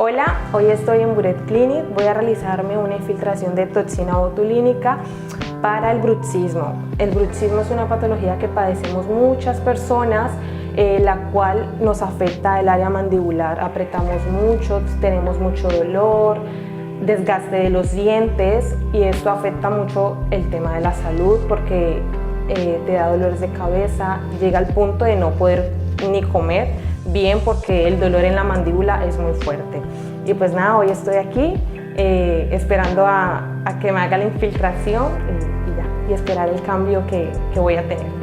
Hola, hoy estoy en Buret Clinic. Voy a realizarme una infiltración de toxina botulínica para el bruxismo. El bruxismo es una patología que padecemos muchas personas, la cual nos afecta el área mandibular. Apretamos mucho, tenemos mucho dolor, desgaste de los dientes y esto afecta mucho el tema de la salud porque te da dolores de cabeza, llega al punto de no poder ni comer bien porque el dolor en la mandíbula es muy fuerte. Y pues nada, hoy estoy aquí esperando a que me haga la infiltración y esperar el cambio que voy a tener.